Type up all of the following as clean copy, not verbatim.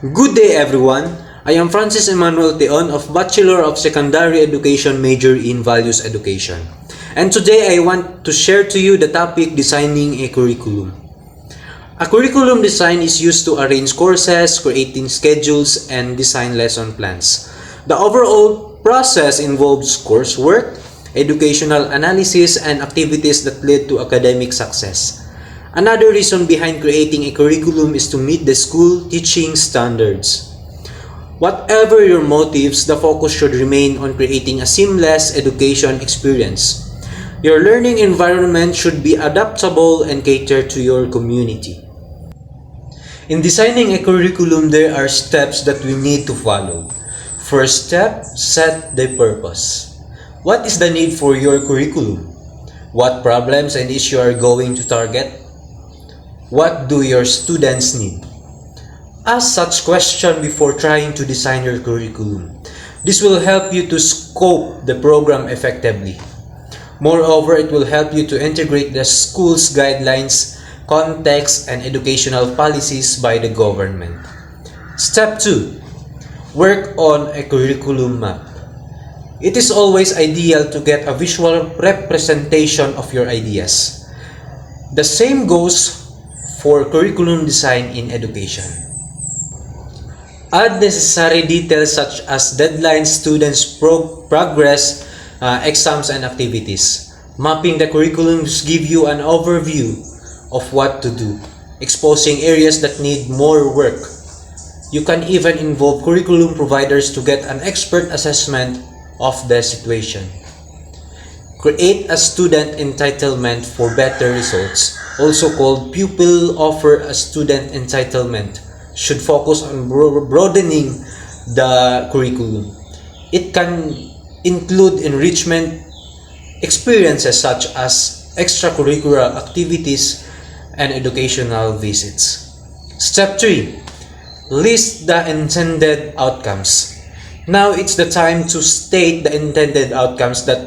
Good day everyone. I am Francis Emmanuel Teon of Bachelor of Secondary Education major in Values Education. And today I want to share to you the topic designing a curriculum. A curriculum design is used to arrange courses, creating schedules, and design lesson plans. The overall process involves coursework, educational analysis, and activities that lead to academic success. Another reason behind creating a curriculum is to meet the school teaching standards. Whatever your motives, the focus should remain on creating a seamless education experience. Your learning environment should be adaptable and cater to your community. In designing a curriculum, there are steps that we need to follow. First step, set the purpose. What is the need for your curriculum? What problems and issues are going to target? What do your students need? Ask such questions before trying to design your curriculum. This will help you to scope the program effectively. Moreover, it will help you to integrate the school's guidelines, context, and educational policies by the government. Step 2. Work on a curriculum map. It is always ideal to get a visual representation of your ideas. The same goes for curriculum design in education. Add necessary details such as deadlines, students' progress, exams, and activities. Mapping the curriculums give you an overview of what to do, exposing areas that need more work. You can even involve curriculum providers to get an expert assessment of the situation. Create a student entitlement for better results, also called pupil offer. A student entitlement should focus on broadening the curriculum. It can include enrichment experiences such as extracurricular activities and educational visits. Step 3. List the intended outcomes. Now it's the time to state the intended outcomes that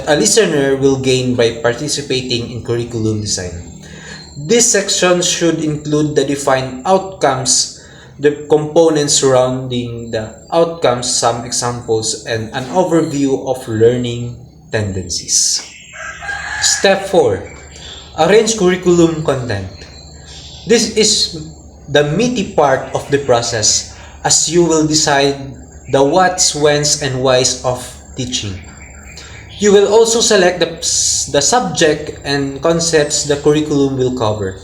a listener will gain by participating in curriculum design. This section should include the defined outcomes, the components surrounding the outcomes, some examples, and an overview of learning tendencies. Step 4. Arrange curriculum content. This is the meaty part of the process, as you will decide the what's, when's, and why's of teaching. You will also select the subject and concepts the curriculum will cover.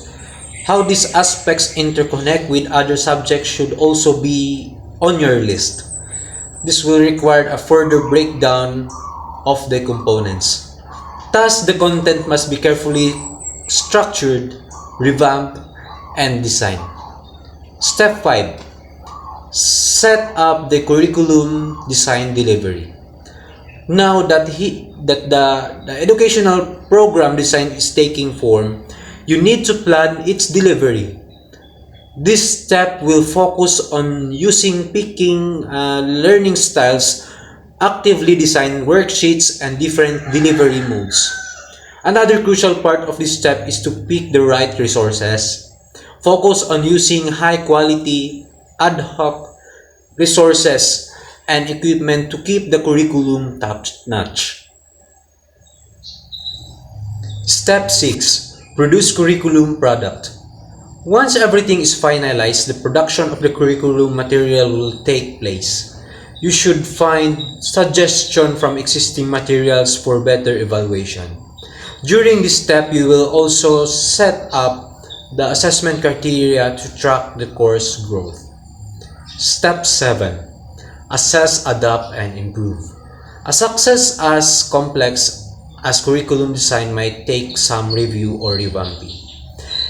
How these aspects interconnect with other subjects should also be on your list. This will require a further breakdown of the components. Thus, the content must be carefully structured, revamped, and designed. Step 5. Set up the curriculum design delivery. Now that the educational program design is taking form, you need to plan its delivery. This step will focus on picking learning styles, actively design worksheets, and different delivery modes. Another crucial part of this step is to pick the right resources. Focus on using high-quality, ad hoc resources and equipment to keep the curriculum top-notch. Step 6. Produce curriculum product. Once everything is finalized, the production of the curriculum material will take place. You should find suggestions from existing materials for better evaluation. During this step, you will also set up the assessment criteria to track the course growth. Step 7. Assess, adapt, and improve. A success as complex as curriculum design might take some review or revamping.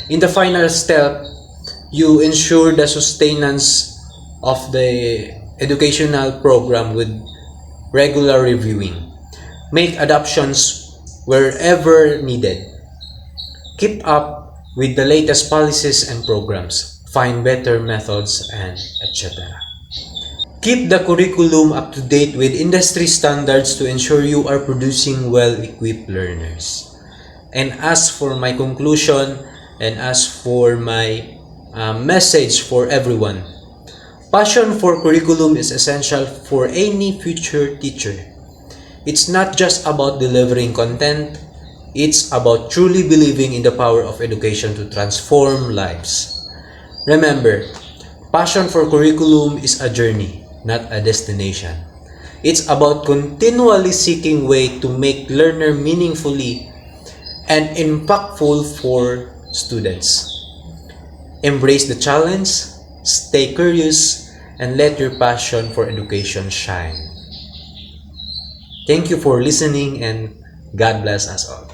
In the final step, you ensure the sustenance of the educational program with regular reviewing. Make adaptations wherever needed. Keep up with the latest policies and programs. Find better methods, and etc. Keep the curriculum up to date with industry standards to ensure you are producing well-equipped learners. And as for my conclusion, and as for my message for everyone, Passion for curriculum is essential for any future teacher. It's not just about delivering content, it's about truly believing in the power of education to transform lives. Remember, passion for curriculum is a journey, not a destination. It's about continually seeking ways to make learner meaningfully and impactful for students. Embrace the challenge, stay curious, and let your passion for education shine. Thank you for listening and God bless us all.